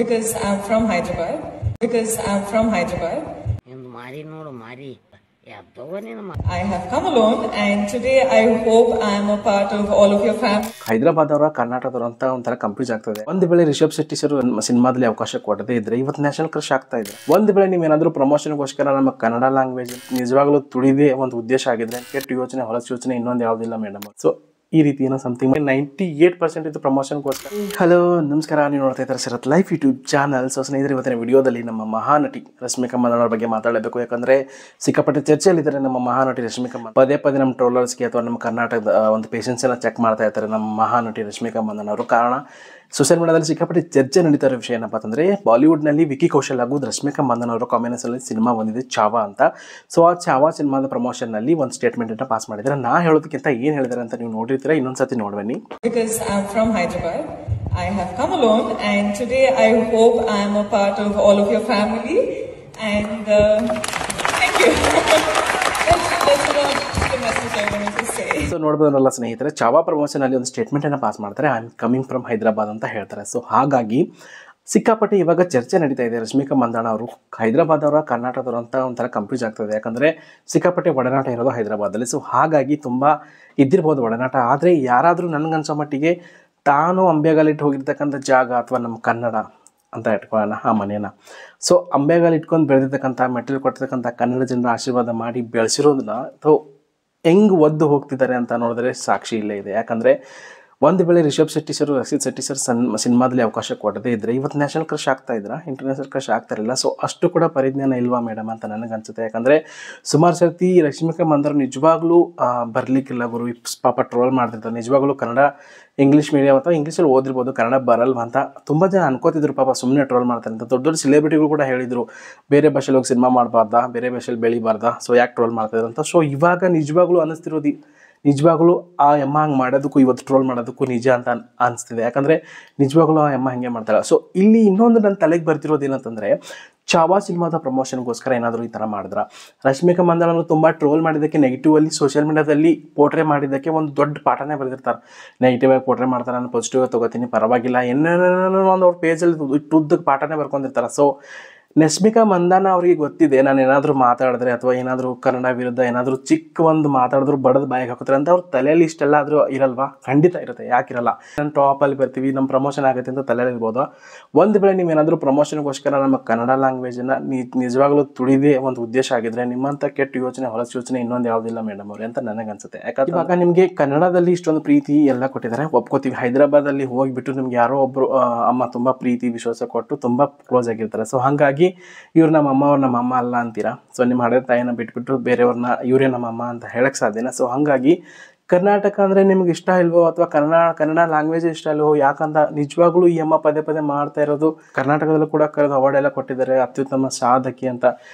Because I'm from Hyderabad. Because I'm from Hyderabad. I have come alone, and today I hope I am a part of all of your family. Hyderabad ಅವರ ಕರ್ನಾಟಕದವರು ಅಂತ ಒಂಥರ ಕಂಪ್ಯೂಸ್ ಆಗ್ತದೆ. ಒಂದು ವೇಳೆ Rishabh Shetty sir ಸಿನಿಮಾದಲ್ಲಿ ಅವಕಾಶ ಕೊಡದೇ ಇದ್ರೆ ಇವತ್ತು ನ್ಯಾಷನಲ್ ಕ್ರಶ್ ಆಗ್ತಾ ಇದೆ. ಒಂದು ವೇಳೆ ನೀವೇನಾದ್ರೂ ಪ್ರಮೋಷನ್ಗೋಸ್ಕರ ನಮ್ಮ ಕನ್ನಡ ಲ್ಯಾಂಗ್ವೇಜ್ ನಿಜವಾಗ್ಲೂ ತುಳಿದೇ ಒಂದು ಉದ್ದೇಶ ಆಗಿದ್ರೆ ಕೆಟ್ಟ ಯೋಚನೆ ಹೊಲಸು ಯೋಚನೆ ಇನ್ನೊಂದು ಯಾವುದಿಲ್ಲ ಮೇಡಮ್. ಸೊ ಈ ರೀತಿ ಏನೋ ಸಮಥಿಂಗ್ 98% ಇದು ಪ್ರಮೋಷನ್ಗೋಸ್ಕರ. ಹಲೋ ನಮಸ್ಕಾರ, ನೀವು ನೋಡ್ತಾ ಇದ್ದಾರೆ ಶರತ್ ಲೈಫ್ ಯೂಟ್ಯೂಬ್ ಚಾನಲ್. ಸೊ ಸ್ನೇಹಿತರೆ, ಇವತ್ತಿನ ವಿಡಿಯೋದಲ್ಲಿ ನಮ್ಮ ಮಹಾನಟಿ ರಶ್ಮಿಕಾ ಮಂದಣ್ಣ ಅವ್ರ ಬಗ್ಗೆ ಮಾತಾಡಬೇಕು. ಯಾಕಂದರೆ ಸಿಕ್ಕಾಪಟ್ಟೆ ಚರ್ಚೆಯಲ್ಲಿದ್ದಾರೆ ನಮ್ಮ ಮಹಾನಟಿ ರಶ್ಮಿಕಾ ಮಂದಣ್ಣ. ಪದೇ ಪದೇ ನಮ್ಮ ಟ್ರೋಲರ್ಸ್ಗೆ ಅಥವಾ ನಮ್ಮ ಕರ್ನಾಟಕದ ಒಂದು ಪೇಷನ್ಸನ್ನು ಚೆಕ್ ಮಾಡ್ತಾ ಇರ್ತಾರೆ ನಮ್ಮ ಮಹಾನಟಿ ರಶ್ಮಿಕಾ ಮಂದಣ್ಣ ಅವರು. ಕಾರಣ ಸೋಷಿಯಲ್ ಮೀಡಿಯಾದಲ್ಲಿ ಸಿಕ್ಕಾಪಟ್ಟೆ ಚರ್ಚೆ ನಡೀತಾ ಇರೋ ವಿಷಯ ಏನಪ್ಪ ಅಂತಂದರೆ, ಬಾಲಿವುಡ್ನಲ್ಲಿ ವಿಕಿ ಕೌಶಲ್ ಹಾಗೂ ರಶ್ಮಿಕಾ ಮಂದಣ್ಣ ಅವರ ಕಾಂಬಿನೇಷನಲ್ಲಿ ಸಿನಿಮಾ ಬಂದಿದೆ ಚಾವಾ ಅಂತ. ಸೊ ಆ ಚಾವಾ ಸಿನಿಮಾದ ಪ್ರಮೋಷನ್ನಲ್ಲಿ ಒಂದು ಸ್ಟೇಟ್ಮೆಂಟನ್ನು ಪಾಸ್ ಮಾಡಿದ್ದಾರೆ. ನಾ ಹೇಳೋದಕ್ಕಿಂತ ಏನು ಹೇಳಿದ್ದಾರೆ ಅಂತ ನೀವು ನೋಡಿರ್ತೀರಾ, ಇನ್ನೊಂದ್ಸತಿ ನೋಡ್ಬನ್ನಿ. Because I'm from Hyderabad, I have come alone, and today I hope I am a part of all of your family. And thank you. That's the message I wanted to say. So ನೋಡ್ಬೋದಲ್ಲ ಸ್ನೇಹಿತರೆ, Chhaava promotion ಅಲ್ಲಿ ಒಂದು statement ಅನ್ನು pass ಮಾಡ್ತಾರೆ. I am coming from Hyderabad ಅಂತ ಹೇಳ್ತಾರೆ. So ಹಾಗಾಗಿ ಸಿಕ್ಕಾಪಟ್ಟೆ ಇವಾಗ ಚರ್ಚೆ ನಡೀತಾ ಇದೆ. ರಶ್ಮಿಕಾ ಮಂದಣ್ಣ ಅವರು ಹೈದರಾಬಾದ್ ಅವರ ಕರ್ನಾಟಕದವರು ಅಂತ ಒಂಥರ ಕಂಪ್ಯೂಸ್ ಆಗ್ತದೆ. ಯಾಕಂದರೆ ಸಿಕ್ಕಾಪಟ್ಟೆ ಒಡನಾಟ ಇರೋದು ಹೈದರಾಬಾದಲ್ಲಿ. ಸೊ ಹಾಗಾಗಿ ತುಂಬ ಇದ್ದಿರ್ಬೋದು ಒಡನಾಟ. ಆದರೆ ಯಾರಾದರೂ ನನಗನ್ಸೋ ಮಟ್ಟಿಗೆ ತಾನು ಅಂಬೆಗಾಲಿಟ್ಟು ಹೋಗಿರ್ತಕ್ಕಂಥ ಜಾಗ ಅಥವಾ ನಮ್ಮ ಕನ್ನಡ ಅಂತ ಇಟ್ಕೊಳ್ಳೋಣ ಆ ಮನೇನ. ಸೊ ಅಂಬೆಗಾಲು ಇಟ್ಕೊಂಡು ಬೆಳೆದಿರ್ತಕ್ಕಂಥ ಮೆಟೀರಿಯಲ್ ಕೊಟ್ಟಿರ್ತಕ್ಕಂಥ ಕನ್ನಡ ಜನರ ಆಶೀರ್ವಾದ ಮಾಡಿ ಬೆಳೆಸಿರೋದನ್ನ ಅಥವಾ ಹೆಂಗೆ ಒದ್ದು ಹೋಗ್ತಿದ್ದಾರೆ ಅಂತ ನೋಡಿದ್ರೆ ಸಾಕ್ಷಿ ಇಲ್ಲೇ ಇದೆ. ಯಾಕಂದರೆ ಒಂದು ವೇಳೆ ರಿಷಬ್ ಶೆಟ್ಟಿ ಸರ್ ರಕ್ಷಿತ್ ಶೆಟ್ಟಿ ಸರ್ ಸಿನಿಮಾದಲ್ಲಿ ಅವಕಾಶ ಕೊಡದೇ ಇದ್ದರೆ ಇವತ್ತು ನ್ಯಾಷನಲ್ ಕ್ರಶ್ ಆಗ್ತಾ ಇದ್ರ, ಇಂಟರ್ನ್ಯಾಷನಲ್ ಕ್ರಶ್ ಆಗ್ತಾ ಇರಲಿಲ್ಲ. ಸೊ ಅಷ್ಟು ಕೂಡ ಪರಿಜ್ಞಾನ ಇಲ್ವಾ ಮೇಡಮ್ ಅಂತ ನನಗನ್ಸುತ್ತೆ. ಯಾಕಂದರೆ ಸುಮಾರು ಸರ್ತಿ ರಶ್ಮಿಕಾ ಮಂದಣ್ಣ ನಿಜವಾಗ್ಲೂ ಬರಲಿಕ್ಕಿಲ್ಲ ಗುರು, ಪಾಪ ಟ್ರೋಲ್ ಮಾಡ್ತಿರ್ತಾರೆ. ನಿಜವಾಗ್ಲೂ ಕನ್ನಡ ಇಂಗ್ಲೀಷ್ ಮೀಡಿಯಮ್ ಅಥವಾ ಇಂಗ್ಲೀಷಲ್ಲಿ ಓದಿರ್ಬೋದು, ಕನ್ನಡ ಬರಲ್ವಾ ಅಂತ ತುಂಬ ಜನ ಅನ್ಕೋತಿದ್ರು. ಪಾಪ ಸುಮ್ಮನೆ ಟ್ರೋಲ್ ಮಾಡ್ತಾರೆ ಅಂತ ದೊಡ್ಡ ದೊಡ್ಡ ಸೆಲೆಬ್ರಿಟಿಗಳು ಕೂಡ ಹೇಳಿದರು, ಬೇರೆ ಭಾಷೆಲಿ ಹೋಗಿ ಸಿನಿಮಾ ಮಾಡಬಾರ್ದಾ, ಬೇರೆ ಭಾಷೆಲಿ ಬೆಳಿಬಾರ್ದಾ, ಸೊ ಯಾಕೆ ಟ್ರೋಲ್ ಮಾಡ್ತಾಯಿದ್ರು ಅಂತ. ಸೊ ಇವಾಗ ನಿಜವಾಗ್ಲೂ ಅನ್ನಿಸ್ತಿರೋದು, ನಿಜವಾಗ್ಲೂ ಆ ಎಮ್ಮ ಹಂಗೆ ಮಾಡೋದಕ್ಕೂ ಇವತ್ತು ಟ್ರೋಲ್ ಮಾಡೋದಕ್ಕೂ ನಿಜ ಅಂತ ಅನಿಸ್ತಿದೆ. ಯಾಕಂದರೆ ನಿಜವಾಗ್ಲೂ ಆ ಎಮ್ಮ ಹಂಗೆ ಮಾಡ್ತಾಳೆ. ಸೊ ಇಲ್ಲಿ ಇನ್ನೊಂದು ನನ್ನ ತಲೆಗೆ ಬರ್ತಿರೋದು ಏನಂತಂದರೆ, ಚಾವಾ ಸಿನಿಮಾದ ಪ್ರಮೋಷನ್ಗೋಸ್ಕರ ಏನಾದರೂ ಈ ಥರ ಮಾಡಿದ್ರ. ರಶ್ಮಿಕಾ ಮಂದಣ್ಣ ತುಂಬ ಟ್ರೋಲ್ ಮಾಡಿದ್ದಕ್ಕೆ, ನೆಗೆಟಿವಲ್ಲಿ ಸೋಷಿಯಲ್ ಮೀಡಿಯಾದಲ್ಲಿ ಪೋಟ್ರೆ ಮಾಡಿದ್ದಕ್ಕೆ ಒಂದು ದೊಡ್ಡ ಪಾಠನೇ ಬರೆದಿರ್ತಾರೆ. ನೆಗೆಟಿವ್ ಆಗಿ ಪೋಟ್ರೆ ಮಾಡ್ತಾರೆ, ನಾನು ಪಾಸಿಟಿವ್ ಆಗಿ ತೊಗೋತೀನಿ, ಪರವಾಗಿಲ್ಲ, ಏನೇನೋ ಒಂದು ಅವ್ರ ಪೇಜಲ್ಲಿ ಉದ್ದಕ್ಕೆ ಪಾಠನೇ ಬರ್ಕೊಂಡಿರ್ತಾರೆ. ಸೊ ರಶ್ಮಿಕಾ ಮಂದಣ್ಣ ಅವರಿಗೆ ಗೊತ್ತಿದೆ, ನಾನು ಏನಾದರೂ ಮಾತಾಡಿದ್ರೆ ಅಥವಾ ಏನಾದರೂ ಕನ್ನಡ ವಿರುದ್ಧ ಏನಾದರೂ ಚಿಕ್ಕ ಒಂದು ಮಾತಾಡಿದ್ರು ಬಡದು ಬಾಯಿಗೆ ಹಾಕೋತಾರೆ ಅಂತ ಅವ್ರ ತಲೆಯಲ್ಲಿ ಇಷ್ಟೆಲ್ಲ ಆದರೂ ಇರಲ್ವಾ? ಖಂಡಿತ ಇರುತ್ತೆ, ಯಾಕಿರಲ್ಲ. ನಾನು ಟಾಪಲ್ಲಿ ಬರ್ತೀವಿ, ನಮ್ಮ ಪ್ರಮೋಷನ್ ಆಗುತ್ತೆ ಅಂತ ತಲೆಯಲ್ಲಿ ಇರ್ಬೋದು. ಒಂದು ವೇಳೆ ನೀವೇನಾದರೂ ಪ್ರಮೋಷನ್ಗೋಸ್ಕರ ನಮ್ಮ ಕನ್ನಡ ಲ್ಯಾಂಗ್ವೇಜನ್ನು ನಿಜವಾಗ್ಲೂ ತುಳಿದೇ ಒಂದು ಉದ್ದೇಶ ಆಗಿದ್ರೆ ನಿಮ್ಮಂಥ ಕೆಟ್ಟ ಯೋಚನೆ ಹೊಲಸು ಯೋಚನೆ ಇನ್ನೊಂದು ಯಾವುದಿಲ್ಲ ಮೇಡಮ್ ಅವ್ರೆ ಅಂತ ನನಗನ್ಸುತ್ತೆ. ಯಾಕಂದ್ರೆ ಇವಾಗ ನಿಮಗೆ ಕನ್ನಡದಲ್ಲಿ ಇಷ್ಟೊಂದು ಪ್ರೀತಿ ಎಲ್ಲ ಕೊಟ್ಟಿದ್ದಾರೆ, ಒಪ್ಕೋತೀವಿ. ಹೈದರಾಬಾದಲ್ಲಿ ಹೋಗಿಬಿಟ್ಟು ನಿಮ್ಗೆ ಯಾರೋ ಒಬ್ಬರು ಅಮ್ಮ ತುಂಬ ಪ್ರೀತಿ ವಿಶ್ವಾಸ ಕೊಟ್ಟು ತುಂಬ ಕ್ಲೋಸ್ ಆಗಿರ್ತಾರೆ. ಸೊ ಹಾಗಾಗಿ ಇವ್ರು ನಮ್ಮ ಅಮ್ಮ, ಅವ್ರು ನಮ್ಮ ಅಮ್ಮ ಅಲ್ಲ ಅಂತೀರಾ. ಸೊ ನಿಮ್ಮ ಹಳೆ ತಾಯಿನ ಬಿಟ್ಬಿಟ್ಟು ಬೇರೆಯವ್ರನ್ನ ಇವರೇ ನಮ್ಮ ಅಮ್ಮ ಅಂತ ಹೇಳಕ್ಕೆ ಸಾಧ್ಯನಾ? ಸೊ ಹಾಗಾಗಿ ಕರ್ನಾಟಕ ಅಂದರೆ ನಿಮ್ಗೆ ಇಷ್ಟ ಇಲ್ವೋ ಅಥವಾ ಕನ್ನಡ ಲ್ಯಾಂಗ್ವೇಜ್ ಇಷ್ಟ ಇಲ್ವೋ ಯಾಕಂತ ನಿಜವಾಗ್ಲೂ ಈ ಅಮ್ಮ ಪದೇ ಪದೇ ಮಾಡ್ತಾ ಇರೋದು. ಕರ್ನಾಟಕದಲ್ಲೂ ಕೂಡ ಕರೆದು ಅವಾರ್ಡ್ ಎಲ್ಲ ಕೊಟ್ಟಿದ್ದಾರೆ, ಅತ್ಯುತ್ತಮ ಸಾಧಕಿ ಅಂತ.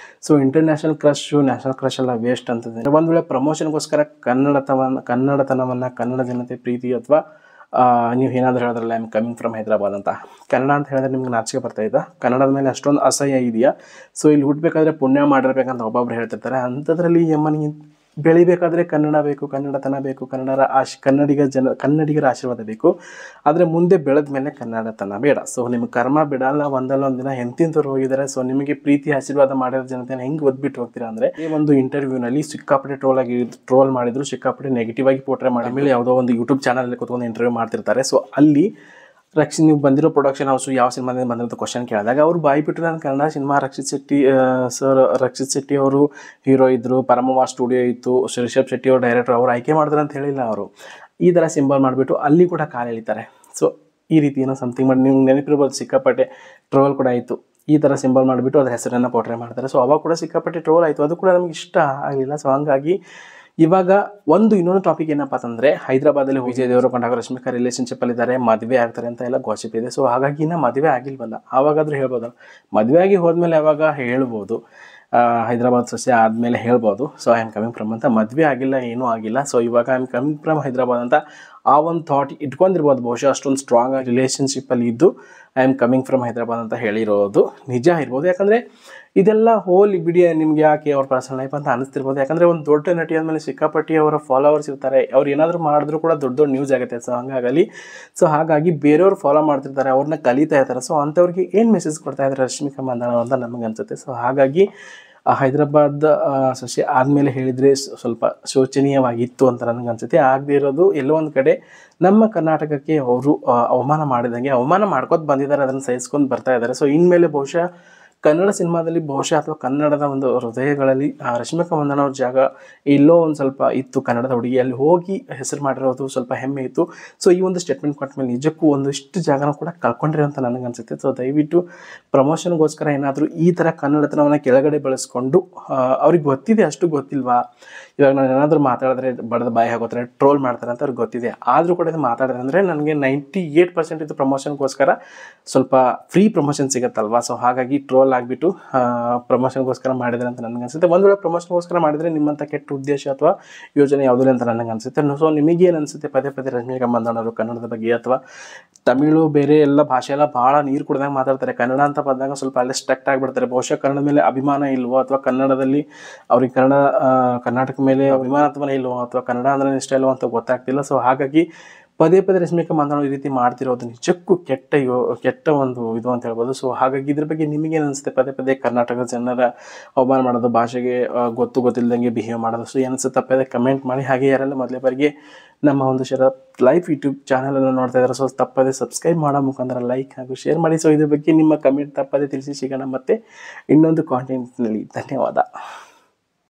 ಸೊ ಇಂಟರ್ನ್ಯಾಷನಲ್ ಕ್ರಶು ನ್ಯಾಷನಲ್ ಕ್ರಶ್ ಎಲ್ಲ ವೇಸ್ಟ್ ಅಂತದೆ. ಒಂದು ವೇಳೆ ಪ್ರಮೋಷನ್ಗೋಸ್ಕರ ಕನ್ನಡತನವನ್ನು ಕನ್ನಡ ಜನತೆ ಪ್ರೀತಿ ಅಥವಾ ನೀವು ಏನಾದರೂ ಹೇಳಿದ್ರಲ್ಲ I am coming from Hyderabad ಅಂತ, ಕನ್ನಡ ಅಂತ ಹೇಳಿದ್ರೆ ನಿಮ್ಗೆ ನಾಚಿಕೆ ಬರ್ತಾ ಇದ್ದ, ಕನ್ನಡದ ಮೇಲೆ ಅಷ್ಟೊಂದು ಅಸಹ್ಯ ಇದೆಯಾ? ಸೊ ಇಲ್ಲಿ ಹುಟ್ಟಬೇಕಾದ್ರೆ ಪುಣ್ಯ ಮಾಡಿರ್ಬೇಕಂತ ಒಬ್ಬೊಬ್ರು ಹೇಳ್ತಿರ್ತಾರೆ. ಅಂಥದ್ರಲ್ಲಿ ಈ ಅಮ್ಮನಿಗೆ ಬೆಳಿಬೇಕಾದ್ರೆ ಕನ್ನಡ ಬೇಕು, ಕನ್ನಡತನ ಬೇಕು, ಕನ್ನಡಿಗರ ಆಶೀರ್ವಾದ ಬೇಕು. ಆದರೆ ಮುಂದೆ ಬೆಳೆದ ಮೇಲೆ ಕನ್ನಡತನ ಬೇಡ. ಸೊ ನಿಮ್ಗೆ ಕರ್ಮ ಬಿಡಲ್ಲ, ಒಂದಲ್ಲ ಒಂದು ದಿನ ಎಂತಿಂತವ್ರು ಹೋಗಿದ್ದಾರೆ. ಸೊ ನಿಮಗೆ ಪ್ರೀತಿ ಆಶೀರ್ವಾದ ಮಾಡಿರೋ ಜನತೆನ ಹೆಂಗೆ ಒದ್ಬಿಟ್ಟು ಹೋಗ್ತೀರಾ ಅಂದರೆ, ಈ ಒಂದು ಇಂಟರ್ವ್ಯೂನಲ್ಲಿ ಸಿಕ್ಕಾಪಟ್ಟೆ ಟ್ರೋಲ್ ಮಾಡಿದ್ರು, ಸಿಕ್ಕಾಪಟ್ಟೆ ನೆಗೆಟಿವ್ ಆಗಿ ಪೋಟ್ರೆ ಮಾಡಿ ಮೇಲೆ ಯಾವುದೋ ಒಂದು ಯೂಟ್ಯೂಬ್ ಚಾನಲಲ್ಲಿ ಕೂತ್ಕೊಂಡು ಇಂಟರ್ವ್ಯೂ ಮಾಡ್ತಿರ್ತಾರೆ. ಸೊ ಅಲ್ಲಿ ನೀವು ಬಂದಿರೋ ಪ್ರೊಡಕ್ಷನ್ ಹೌಸು ಯಾವ ಸಿನಿಮಾದಿಂದ ಬಂದಿರೋ ಕ್ವಶನ್ ಕೇಳಿದಾಗ ಅವ್ರು ಬಾಯ್ಬಿಟ್ಟು ನಾನು ಕನ್ನಡ ಸಿನಿಮಾ ರಕ್ಷಿತ್ ಶೆಟ್ಟಿ ಅವರು ಹೀರೋ ಇದ್ದರು, ಪರಮವಾ ಸ್ಟುಡಿಯೋ ಇತ್ತು, ರಿಷಬ್ ಶೆಟ್ಟಿ ಅವರು ಡೈರೆಕ್ಟರ್, ಅವ್ರು ಆಯ್ಕೆ ಮಾಡಿದ್ರು ಅಂತ ಹೇಳಿಲ್ಲ. ಅವರು ಈ ಥರ ಸಿಂಬಲ್ ಮಾಡಿಬಿಟ್ಟು ಅಲ್ಲಿ ಕೂಡ ಕಾಲು ಎಳಿತಾರೆ. ಸೊ ಈ ರೀತಿ ಏನೋ ಸಮಥಿಂಗ್ ಮಾಡಿ ನೀವು ನೆನಪಿರ್ಬೋದು, ಸಿಕ್ಕಾಪಟ್ಟೆ ಟ್ರೋಲ್ ಕೂಡ ಆಯಿತು. ಈ ಥರ ಸಿಂಬಲ್ ಮಾಡಿಬಿಟ್ಟು ಅದ್ರ ಹೆಸರನ್ನು ಪೋಟ್ರೆ ಮಾಡ್ತಾರೆ. ಸೊ ಅವಾಗ ಕೂಡ ಸಿಕ್ಕಾಪಟ್ಟೆ ಟ್ರೋಲ್ ಆಯಿತು, ಅದು ಕೂಡ ನಮ್ಗೆ ಇಷ್ಟ ಆಗಲಿಲ್ಲ. ಸೊ ಹಂಗಾಗಿ ಇವಾಗ ಇನ್ನೊಂದು ಟಾಪಿಕ್ ಏನಪ್ಪ ಅಂತಂದರೆ, ಹೈದರಾಬಾದಲ್ಲಿ ವಿಜಯ್ ದೇವರಕೊಂಡ ಹಾಗೂ ರಶ್ಮಿಕಾ ರಿಲೇಷನ್ಶಿಪ್ಪಲ್ಲಿದ್ದಾರೆ, ಮದುವೆ ಆಗ್ತಾರೆ ಅಂತ ಎಲ್ಲ ಗಾಸಿಪ್ ಇದೆ. ಸೊ ಹಾಗಾಗಿ ಇನ್ನೂ ಮದುವೆ ಆಗಿಲ್ವಲ್ಲ, ಆವಾಗಾದರೂ ಹೇಳ್ಬೋದಲ್ಲ. ಮದುವೆ ಆಗಿ ಹೋದ್ಮೇಲೆ ಯಾವಾಗ ಹೇಳ್ಬೋದು, ಹೈದರಾಬಾದ್ ಸೊಸೆ ಆದಮೇಲೆ ಹೇಳ್ಬೋದು. So I am coming from ಅಂತ. ಮದುವೆ ಆಗಿಲ್ಲ, ಏನೂ ಆಗಿಲ್ಲ. ಸೊ ಇವಾಗ I am coming from Hyderabad ಅಂತ ಆ ಒಂದು ಥಾಟ್ ಇಟ್ಕೊಂಡಿರ್ಬೋದು ಬಹುಶಃ ಅಷ್ಟೊಂದು ಸ್ಟ್ರಾಂಗ್ ಆಗಿ ರಿಲೇಷನ್ಶಿಪ್ಪಲ್ಲಿ ಇದ್ದು I am coming from Hyderabad ಅಂತ ಹೇಳಿರೋದು ನಿಜ ಇರ್ಬೋದು. ಯಾಕಂದರೆ ಇದೆಲ್ಲ ಹೋಲಿ ಬಿಡಿ ನಿಮಗೆ ಯಾಕೆ ಅವ್ರ ಪರ್ಸನಲ್ ಲೈಫ್ ಅಂತ ಅನಿಸ್ತಿರ್ಬೋದು. ಯಾಕಂದರೆ ಒಂದು ದೊಡ್ಡ ನಟಿ ಆದಮೇಲೆ ಸಿಕ್ಕಾಪಟ್ಟಿ ಅವರ ಫಾಲೋವರ್ಸ್ ಇರ್ತಾರೆ, ಅವ್ರು ಏನಾದರೂ ಮಾಡಿದ್ರು ಕೂಡ ದೊಡ್ಡ ದೊಡ್ಡ ನ್ಯೂಸ್ ಆಗುತ್ತೆ. ಸೊ ಹಾಗಾಗಿ ಬೇರೆಯವ್ರು ಫಾಲೋ ಮಾಡ್ತಿರ್ತಾರೆ, ಅವ್ರನ್ನ ಕಲಿತಾ ಇರ್ತಾರೆ. ಸೊ ಅಂಥವ್ರಿಗೆ ಏನು ಮೆಸೇಜ್ ಕೊಡ್ತಾ ಇದ್ದಾರೆ ರಶ್ಮಿಕಾ ಮಂದಣ್ಣ ಅಂತ ನಮಗೆ ಅನಿಸುತ್ತೆ. ಸೊ ಹಾಗಾಗಿ ಹೈದರಾಬಾದ್ ಸೊಸೆ ಆದಮೇಲೆ ಹೇಳಿದರೆ ಸ್ವಲ್ಪ ಶೋಚನೀಯವಾಗಿತ್ತು ಅಂತ ನನಗೆ ಅನಿಸುತ್ತೆ. ಆಗದೇ ಇರೋದು ಎಲ್ಲೋ ಒಂದು ಕಡೆ ನಮ್ಮ ಕರ್ನಾಟಕಕ್ಕೆ ಅವರು ಅವಮಾನ ಮಾಡಿದಂಗೆ ಅವಮಾನ ಮಾಡ್ಕೊತ ಬಂದಿದ್ದಾರೆ, ಅದನ್ನು ಸಹಿಸ್ಕೊಂಡು ಬರ್ತಾ ಇದ್ದಾರೆ. ಸೊ ಇನ್ಮೇಲೆ ಬಹುಶಃ ಕನ್ನಡ ಸಿನಿಮಾದಲ್ಲಿ ಅಥವಾ ಕನ್ನಡದ ಒಂದು ಹೃದಯಗಳಲ್ಲಿ ರಶ್ಮಿಕಾ ಮಂದಣ್ಣ ಅವ್ರ ಜಾಗ ಎಲ್ಲೋ ಒಂದು ಸ್ವಲ್ಪ ಇತ್ತು. ಕನ್ನಡದ ಹುಡುಗಿ ಅಲ್ಲಿ ಹೋಗಿ ಹೆಸರು ಮಾಡಿರೋದು ಸ್ವಲ್ಪ ಹೆಮ್ಮೆ ಇತ್ತು. ಸೊ ಈ ಒಂದು ಸ್ಟೇಟ್ಮೆಂಟ್ ಕೊಟ್ಟ ಮೇಲೆ ನಿಜಕ್ಕೂ ಒಂದಿಷ್ಟು ಜಾಗನ ಕೂಡ ಕಳ್ಕೊಂಡ್ರಿ ಅಂತ ನನಗನ್ಸುತ್ತೆ. ಸೊ ದಯವಿಟ್ಟು ಪ್ರಮೋಷನ್ಗೋಸ್ಕರ ಏನಾದರೂ ಈ ಥರ ಕನ್ನಡತನವನ್ನು ಕೆಳಗಡೆ ಬೆಳೆಸ್ಕೊಂಡು ಅವ್ರಿಗೆ ಗೊತ್ತಿದೆ, ಅಷ್ಟು ಗೊತ್ತಿಲ್ವಾ? ಇವಾಗ ನಾನು ಏನಾದರೂ ಮಾತಾಡಿದ್ರೆ ಬಡದ ಬಾಯಿ ಆಗೋತಾರೆ, ಟ್ರೋಲ್ ಮಾಡ್ತಾರೆ ಅಂತ ಅವ್ರಿಗೆ ಗೊತ್ತಿದೆ. ಆದರೂ ಕೂಡ ಇದು ಮಾತಾಡಿದ್ರೆ ಅಂದರೆ ನನಗೆ 98% ಇದು ಪ್ರಮೋಷನ್ಗೋಸ್ಕರ ಸ್ವಲ್ಪ ಫ್ರೀ ಪ್ರಮೋಷನ್ ಸಿಗುತ್ತಲ್ವಾ. ಸೊ ಹಾಗಾಗಿ ಟ್ರೋಲ್ ಆಗಿಬಿಟ್ಟು ಪ್ರಮೋಷನ್ಗೋಸ್ಕರ ಮಾಡಿದ್ರೆ ಅಂತ ನನಗೆ ಅನಿಸುತ್ತೆ. ಒಂದು ವೇಳೆ ಪ್ರಮೋಷನ್ಗೋಸ್ಕರ ಮಾಡಿದರೆ ನಿಮ್ಮಂಥ ಕೆಟ್ಟ ಉದ್ದೇಶ ಅಥವಾ ಯೋಜನೆ ಯಾವುದಿಲ್ಲ ಅಂತ ನನಗೆ ಅನಿಸುತ್ತೆ. ಸೊ ನಿಮಗೇನು ಅನಿಸುತ್ತೆ? ಪದೇ ಪದೇ ರಶ್ಮಿಕಾ ಮಂದಣ್ಣ ಅವರು ಕನ್ನಡದ ಬಗ್ಗೆ ಅಥವಾ ತಮಿಳು ಬೇರೆ ಎಲ್ಲ ಭಾಷೆ ಎಲ್ಲ ಭಾಳ ನೀರು ಕುಡ್ದಂಗೆ ಮಾತಾಡ್ತಾರೆ. ಕನ್ನಡ ಅಂತ ಬಂದಾಗ ಸ್ವಲ್ಪ ಅಲ್ಲೇ ಸ್ಟ್ರಕ್ಟ್ ಆಗಿಬಿಡ್ತಾರೆ. ಬಹುಶಃ ಕನ್ನಡದ ಮೇಲೆ ಅಭಿಮಾನ ಇಲ್ವೋ ಅಥವಾ ಕನ್ನಡದಲ್ಲಿ ಅವ್ರಿಗೆ ಕರ್ನಾಟಕ ಮೇಲೆ ಅಭಿಮಾನ ಅಥವಾ ಇಲ್ವೋ ಅಥವಾ ಕನ್ನಡ ಅಂದ್ರೆ ಇಷ್ಟ ಇಲ್ವೋ ಅಂತ ಗೊತ್ತಾಗ್ತಿಲ್ಲ. ಸೊ ಹಾಗಾಗಿ ಪದೇ ಪದೇ ರಶ್ಮಿಕಾ ಮಂದಣ್ಣ ಈ ರೀತಿ ಮಾಡ್ತಿರೋದು ನಿಜಕ್ಕೂ ಕೆಟ್ಟ ಒಂದು ಇದು ಅಂತ ಹೇಳ್ಬೋದು. ಸೊ ಹಾಗಾಗಿ ಇದ್ರ ಬಗ್ಗೆ ನಿಮಗೇನು ಅನಿಸುತ್ತೆ? ಪದೇ ಪದೇ ಕರ್ನಾಟಕದ ಜನರ ಅವಮಾನ ಮಾಡೋದು, ಭಾಷೆಗೆ ಗೊತ್ತಿಲ್ಲದಂಗೆ ಬಿಹೇವ್ ಮಾಡೋದು. ಸೊ ಏನಿಸುತ್ತೆ ತಪ್ಪದೆ ಕಮೆಂಟ್ ಮಾಡಿ. ಹಾಗೆ ಯಾರೆಲ್ಲ ಮೊದಲೇ ಬಾರಿಗೆ ನಮ್ಮ ಒಂದು ಶರತ್ ಲೈಫ್ ಯೂಟ್ಯೂಬ್ ಚಾನಲನ್ನು ನೋಡ್ತಾ ಇದ್ದಾರೆ, ಸೊ ತಪ್ಪದೆ ಸಬ್ಸ್ಕ್ರೈಬ್ ಮಾಡೋ ಮುಖಾಂತರ ಲೈಕ್ ಹಾಗೂ ಶೇರ್ ಮಾಡಿ. ಸೊ ಇದ್ರ ಬಗ್ಗೆ ನಿಮ್ಮ ಕಮೆಂಟ್ ತಪ್ಪದೆ ತಿಳಿಸಿ. ಸಿಗೋಣ ಮತ್ತೆ ಇನ್ನೊಂದು ಕಾಂಟೆಂಟ್ನಲ್ಲಿ. ಧನ್ಯವಾದ.